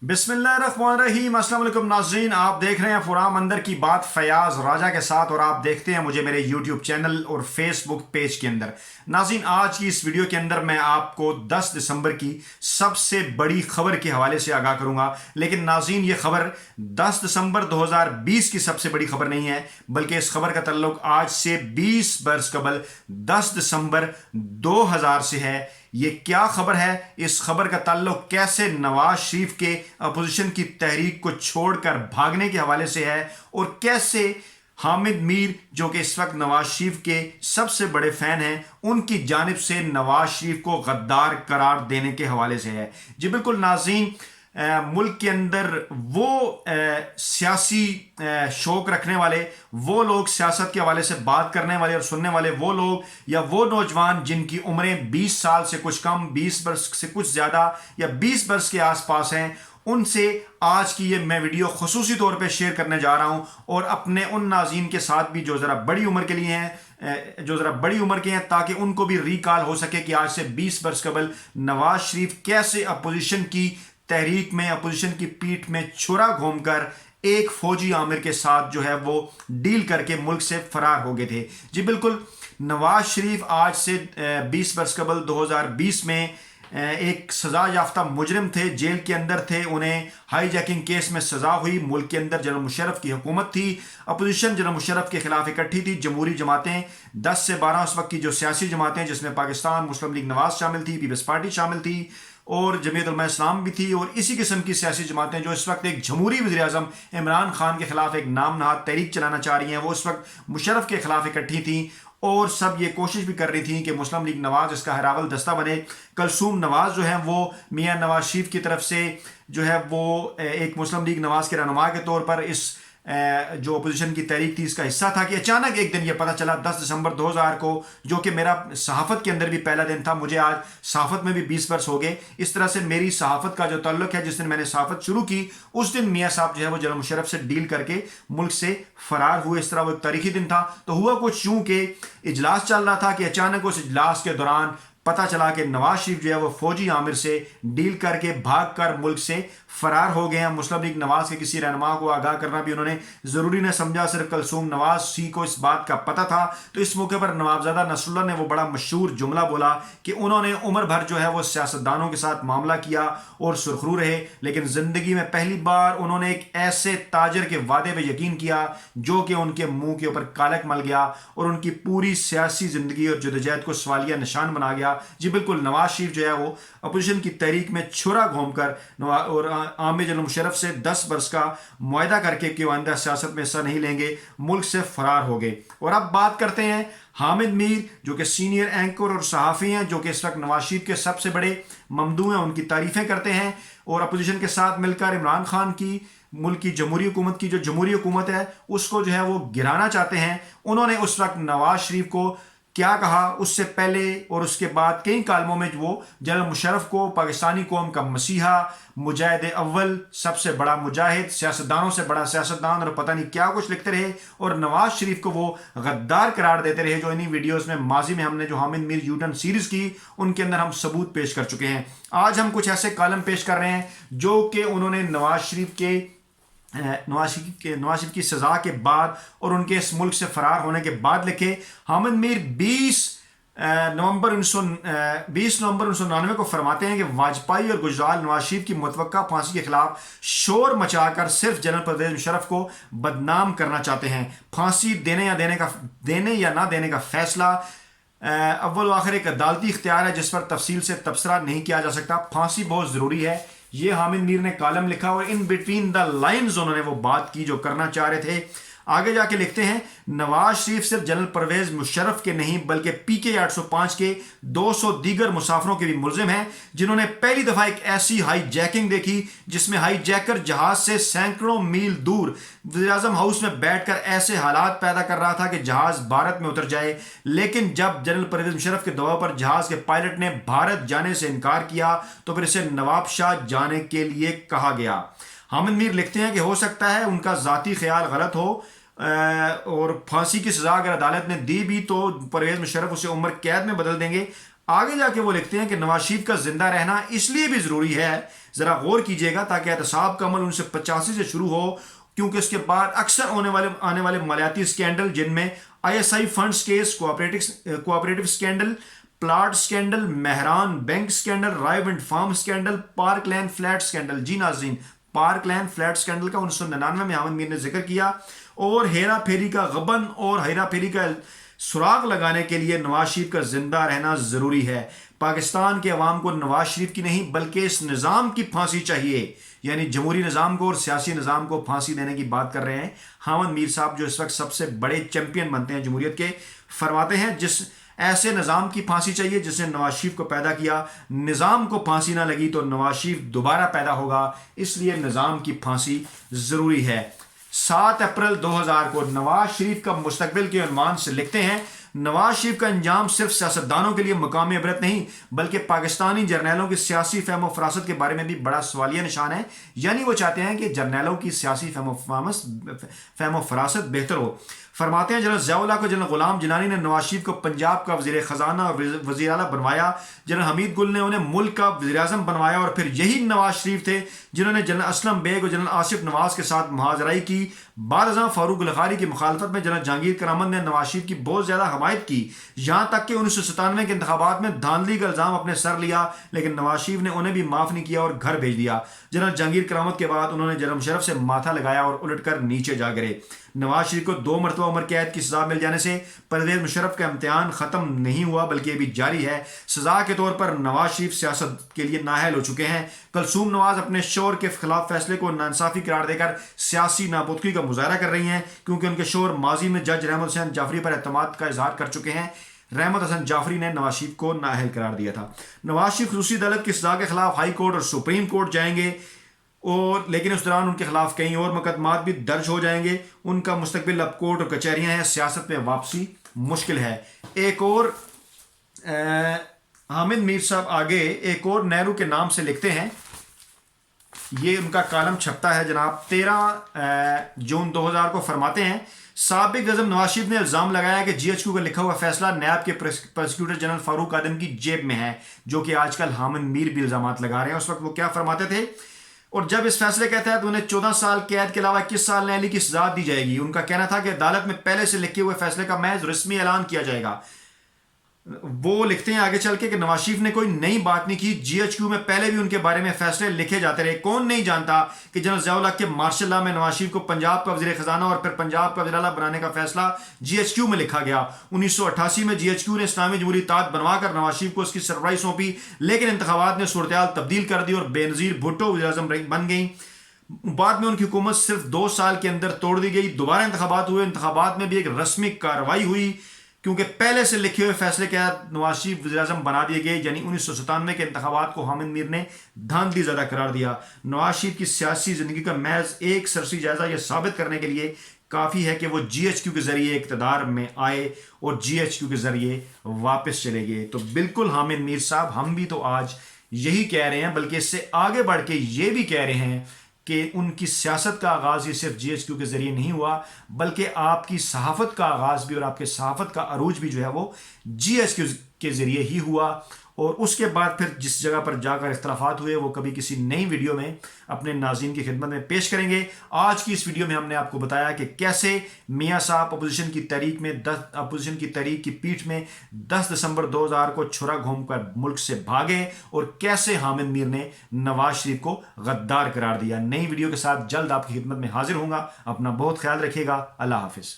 बिस्मिल्लाहिर्रहमानिर्रहीम। अस्सलाम वालेकुम नाज़रीन, आप देख रहे हैं फुराम अंदर की बात फयाज राजा के साथ और आप देखते हैं मुझे मेरे यूट्यूब चैनल और फेसबुक पेज के अंदर। नाज़रीन, आज की इस वीडियो के अंदर मैं आपको 10 दिसंबर की सबसे बड़ी खबर के हवाले से आगाह करूंगा। लेकिन नाज़रीन, ये खबर 10 दिसंबर 2020 की सबसे बड़ी खबर नहीं है, बल्कि इस खबर का ताल्लुक आज से 20 बरस कबल 10 दिसंबर 2000 से है। ये क्या खबर है? इस खबर का ताल्लुक कैसे नवाज शरीफ के अपोजिशन की तहरीक को छोड़कर भागने के हवाले से है और कैसे हामिद मीर, जो कि इस वक्त नवाज शरीफ के सबसे बड़े फैन हैं, उनकी जानिब से नवाज शरीफ को गद्दार करार देने के हवाले से है। जी बिल्कुल नाज़रीन, मुल्क के अंदर वो सियासी शौक रखने वाले, वो लोग सियासत के हवाले से बात करने वाले और सुनने वाले वो लोग या वो नौजवान जिनकी उम्रें 20 साल से कुछ कम, 20 बरस से कुछ ज़्यादा या 20 बरस के आसपास हैं, उनसे आज की ये मैं वीडियो खुसूसी तौर पे शेयर करने जा रहा हूं और अपने उन नाज़रीन के साथ भी जो ज़रा बड़ी उम्र के लिए हैं, जो ज़रा बड़ी उम्र के हैं, ताकि उनको भी रिकॉल हो सके कि आज से 20 बरस कबल नवाज शरीफ कैसे अपोजिशन की तहरीक में, अपोजिशन की पीठ में छुरा घूमकर एक फौजी आमिर के साथ जो है वो डील करके मुल्क से फरार हो गए थे। जी बिल्कुल, नवाज शरीफ आज से 20 बरस कबल 2020 में एक सजा याफ्ता मुजरिम थे, जेल के अंदर थे। उन्हें हाई जैकिंग केस में सजा हुई। मुल्क के अंदर जनरल मुशर्रफ की हुकूमत थी, अपोजिशन जनरल मुशर्रफ के खिलाफ इकट्ठी थी। जमहूरी जमातें 10 से 12 उस वक्त की जो सियासी जमातें, जिसमें पाकिस्तान मुस्लिम लीग नवाज शामिल थी, पीपल्स पार्टी शामिल थी और जमीयत उलमा इस्लाम भी थी, और इसी किस्म की सियासी जमातें जो इस वक्त एक जमहूरी वज़ीर आज़म इमरान खान के खिलाफ एक नाम नहाद तहरीक चलाना चाह रही हैं, वो इस वक्त मुशर्रफ के खिलाफ इकट्ठी थी और सब ये कोशिश भी कर रही थी कि मुस्लिम लीग नवाज इसका हरावल दस्ता बने। कलसूम नवाज जो है वो मियाँ नवाज शरीफ की तरफ से जो है वो एक मुस्लिम लीग नवाज के रहनुमा के तौर पर इस जो अपोजिशन की तहरीक थी इसका हिस्सा था, कि अचानक एक दिन ये पता चला 10 दिसंबर 2000 को, जो कि मेरा सहाफ़त के अंदर भी पहला दिन था, मुझे आज सहाफ़त में भी 20 वर्ष हो गए। इस तरह से मेरी सहाफ़त का जो ताल्लुक है, जिस दिन मैंने सहाफ़त शुरू की उस दिन मियाँ साहब जो है वो जनरल मुशर्रफ से डील करके मुल्क से फरार हुए। इस तरह वो एक तारीखी दिन था। तो हुआ कुछ यूं कि इजलास चल रहा था कि अचानक उस इजलास के दौरान पता चला कि नवाज शरीफ जो है वो फौजी आमिर से डील करके भाग कर मुल्क से फरार हो गए हैं। मुस्लिम लीग नवाज के किसी रहनुमा को आगाह करना भी उन्होंने ज़रूरी न समझा, सिर्फ कलसूम नवाज सी को इस बात का पता था। तो इस मौके पर नवाबजादा नसरुल्लाह ने वो बड़ा मशहूर जुमला बोला कि उन्होंने उम्र भर जो है वो सियासतदानों के साथ मामला किया और सुरखरू रहे, लेकिन ज़िंदगी में पहली बार उन्होंने एक ऐसे ताजर के वादे पर यकीन किया जो कि उनके मुंह के ऊपर कालक मल गया और उनकी पूरी सियासी ज़िंदगी और जदोजहद को सवालिया निशान बना गया। जी बिल्कुल, नवाज शरीफ जो है वो अपोजिशन की तहरीक में छुरा घूमकर और आमिर जनरल मुशर्रफ से 10 बरस का मुआहदा करके कि वो आइंदा सियासत में हिस्सा नहीं लेंगे, मुल्क से फरार हो गए। और अब बात करते हैं हामिद मीर, जो कि सीनियर एंकर और सहाफ़ी हैं, जो कि इस वक्त नवाज शरीफ के सबसे बड़े ममदू हैं, उनकी तारीफ़ें करते हैं और अपोजिशन के साथ मिलकर इमरान खान की मुल्क की जमहूरी हुकूमत की जो जमहूरी हुकूमत है उसको जो है वो गिराना चाहते हैं। उन्होंने उस वक्त नवाज शरीफ को क्या कहा, उससे पहले और उसके बाद कई कालमों में वो जनरल मुशर्रफ को पाकिस्तानी कौम का मसीहा, मुजाहिद अव्वल, सबसे बड़ा मुजाहिद, सियासतदानों से बड़ा सियासतदान और पता नहीं क्या कुछ लिखते रहे और नवाज शरीफ को वो गद्दार करार देते रहे, जो इन्हीं वीडियोस में माजी में हमने जो हामिद मीर यूटर्न सीरीज की उनके अंदर हम सबूत पेश कर चुके हैं। आज हम कुछ ऐसे कालम पेश कर रहे हैं जो कि उन्होंने नवाज शरीफ की सजा के बाद और उनके इस मुल्क से फरार होने के बाद लिखे। हामिद मीर 20 नवंबर 1999 को फरमाते हैं कि वाजपेयी और गुजराल नवाज शरीफ की मुतवक्का फांसी के खिलाफ शोर मचाकर सिर्फ जनरल परवेज मुशर्रफ को बदनाम करना चाहते हैं। फांसी देने या ना देने का फैसला अव्वल आखिर एक अदालती इख्तियार है जिस पर तफसील से तबसरा नहीं किया जा सकता। फांसी बहुत ज़रूरी है, ये हामिद मीर ने कालम लिखा और इन बिटवीन द लाइन्स उन्होंने वो बात की जो करना चाह रहे थे। आगे जाके लिखते हैं, नवाज शरीफ सिर्फ जनरल परवेज मुशर्रफ के नहीं बल्कि पीके 805 के 200 दीगर मुसाफिरों के भी मुलजिम हैं, जिन्होंने पहली दफा एक ऐसी हाई जैकिंग देखी जिसमें हाई जैकर जहाज से सैकड़ों मील दूर वज़ीर आज़म हाउस में बैठकर ऐसे हालात पैदा कर रहा था कि जहाज भारत में उतर जाए। लेकिन जब जनरल परवेज मुशर्रफ के दबाव पर जहाज के पायलट ने भारत जाने से इनकार किया तो फिर इसे नवाबशाह जाने के लिए कहा गया। हामिद मीर लिखते हैं कि हो सकता है उनका ज़ाती ख्याल गलत हो और फांसी की सजा अगर अदालत ने दी भी तो परवेज मुशर्रफ उसे उम्र कैद में बदल देंगे। آگے جا کے وہ لکھتے ہیں کہ نواز شریف کا زندہ رہنا اس لیے بھی ضروری ہے، ذرا غور کیجئے گا، تاکہ احتساب کا عمل 1985 سے شروع ہو، کیونکہ اس کے بعد اکثر آنے والے مالیاتی اسکینڈل، جن میں ISI funds case, cooperative scandal, plot scandal, Mehran bank scandal, Raiwind farm scandal, Park Lane flat scandal, جی ناظرین پارک لین فلیٹ اسکینڈل کا 1999 میں حامد میر نے ذکر کیا، اور ہیرا پھیری کا غبن اور ہیرا پھیری کا سراغ لگانے کے لیے نواز شریف کا زندہ رہنا ضروری ہے۔ پاکستان کے عوام کو نواز شریف کی نہیں بلکہ اس نظام کی پھانسی چاہیے، یعنی جمہوری نظام کو اور سیاسی نظام کو پھانسی دینے کی بات کر رہے ہیں حامد میر صاحب، جو اس وقت سب سے بڑے چیمپئن بنتے ہیں جمہوریت کے۔ فرماتے ہیں جس ایسے نظام کی پھانسی چاہیے جس نے نواز شریف کو پیدا کیا، نظام کو پھانسی نہ لگی تو نواز شریف دوبارہ پیدا ہوگا، اس لیے نظام کی پھانسی ضروری ہے۔ 7 اپریل 2000 کو نواز شریف کا مستقبل کے عنوان سے لکھتے ہیں، نواز شریف کا انجام صرف سیاستدانوں کے لیے مقام عبرت نہیں بلکہ پاکستانی جرنیلوں کی سیاسی فہم و فراست کے بارے میں بھی بڑا سوالیہ نشان ہے، یعنی وہ چاہتے ہیں کہ جرنیلوں کی سیاسی فہم و فراست بہتر ہو۔ فرماتے ہیں جنرل ضیاء اللہ کو جنرل غلام جیلانی نے نواز شریف کو پنجاب کا وزیر خزانہ اور وزیر اعلیٰ بنوایا، جنرل حمید گل نے انہیں ملک کا وزیر اعظم بنوایا، اور پھر یہی نواز شریف تھے جنہوں نے جنرل اسلم بیگ اور جنرل آصف نواز کے ساتھ مہاجرائی کی۔ بعد ازاں فاروق لخاری کی مخالفت میں جنرل جہانگیر کرامت نے نواز شریف کی بہت زیادہ حمایت کی، یہاں تک کہ 1997 کے انتخابات میں دھاندلی کا الزام اپنے سر لیا، لیکن نواز شریف نے انہیں بھی معاف نہیں کیا اور گھر بھیج دیا۔ جنرل جہانگیر کرامت کے بعد انہوں نے جنرل مشرف سے ماتھا لگایا اور الٹ کر نیچے جا گرے۔ نواز شریف کو 2 مرتبہ عمر قید کی سزا مل جانے سے پرویز مشرف کا امتحان ختم نہیں ہوا بلکہ ابھی جاری ہے۔ سزا کے طور پر نواز شریف سیاست کے لیے نااہل ہو چکے ہیں۔ کلثوم نواز اپنے شوہر کے خلاف فیصلے کو ناانصافی قرار دے کر سیاسی نابودگی کا مظاہرہ کر رہی ہیں، کیونکہ ان کے شوہر ماضی میں جج رحمت حسین جعفری پر اعتماد کا اظہار کر چکے ہیں۔ رحمت حسین جعفری نے نواز شریف کو نااہل قرار دیا تھا۔ نواز شریف خصوصی عدالت کی سزا کے خلاف ہائی کورٹ اور سپریم کورٹ جائیں گے، اور لیکن اس دوران ان کے خلاف کئی اور مقدمات بھی درج ہو جائیں گے۔ ان کا مستقبل اب کورٹ اور کچہریاں ہیں، سیاست میں واپسی مشکل ہے۔ ایک اور حامد میر صاحب آگے ایک اور نہرو کے نام سے لکھتے ہیں، یہ ان کا کالم چھپتا ہے جناب 13 جون 2000 کو۔ فرماتے ہیں سابق اعظم نواز شریف نے الزام لگایا کہ GHQ کا لکھا ہوا فیصلہ نیب کے پروسیکیوٹر جنرل فاروق آدم کی جیب میں ہے، جو کہ آج کل حامد میر بھی الزامات لگا رہے ہیں۔ اس وقت وہ کیا فرماتے تھے، اور جب اس فیصلے کے تحت انہیں 14 سال قید کے علاوہ 21 سال نیلی کی سزا دی جائے گی، ان کا کہنا تھا کہ عدالت میں پہلے سے لکھے ہوئے فیصلے کا محض رسمی اعلان کیا جائے گا۔ وہ لکھتے ہیں آگے چل کے کہ نواز شریف نے کوئی نئی بات نہیں کی، GHQ میں پہلے بھی ان کے بارے میں فیصلے لکھے جاتے رہے۔ کون نہیں جانتا کہ جنرل ضیاء اللہ کے مارشل لا میں نواز شریف کو پنجاب کا وزیر خزانہ اور پھر پنجاب کا وزیر اعلیٰ بنانے کا فیصلہ GHQ میں لکھا گیا۔ 1988 میں GHQ نے اسلامی جمہوری اتحاد بنوا کر نواز شریف کو اس کی سربراہی سونپی، لیکن انتخابات نے صورتحال تبدیل کر دی اور بے نظیر بھٹو وزیر اعظم بن گئیں۔ بعد میں ان کی حکومت صرف 2 سال کے اندر توڑ دی گئی۔ دوبارہ انتخابات ہوئے، انتخابات میں بھی ایک رسمی کارروائی ہوئی، کیونکہ پہلے سے لکھے ہوئے فیصلے کے تحت نواز شریف وزیر اعظم بنا دیے گئے، یعنی 1997 کے انتخابات کو حامد میر نے دھاندلی زدہ قرار دیا۔ نواز شریف کی سیاسی زندگی کا محض ایک سرسری جائزہ یہ ثابت کرنے کے لیے کافی ہے کہ وہ GHQ کے ذریعے اقتدار میں آئے اور GHQ کے ذریعے واپس چلے گئے۔ تو بالکل حامد میر صاحب، ہم بھی تو آج یہی کہہ رہے ہیں، بلکہ اس سے آگے بڑھ کے یہ بھی کہہ رہے ہیں کہ ان کی سیاست کا آغاز یہ صرف GHQ کے ذریعے نہیں ہوا، بلکہ آپ کی صحافت کا آغاز بھی اور آپ کے صحافت کا عروج بھی جو ہے وہ GHQ کے ذریعے ہی ہوا، اور اس کے بعد پھر جس جگہ پر جا کر اختلافات ہوئے وہ کبھی کسی نئی ویڈیو میں اپنے ناظرین کی خدمت میں پیش کریں گے۔ آج کی اس ویڈیو میں ہم نے آپ کو بتایا کہ کیسے میاں صاحب اپوزیشن کی تحریک کی پیٹھ میں 10 دسمبر 2000 کو چھرا گھوم کر ملک سے بھاگے، اور کیسے حامد میر نے نواز شریف کو غدار قرار دیا۔ نئی ویڈیو کے ساتھ جلد آپ کی خدمت میں حاضر ہوں گا۔ اپنا بہت خیال رکھیے گا۔ اللہ حافظ۔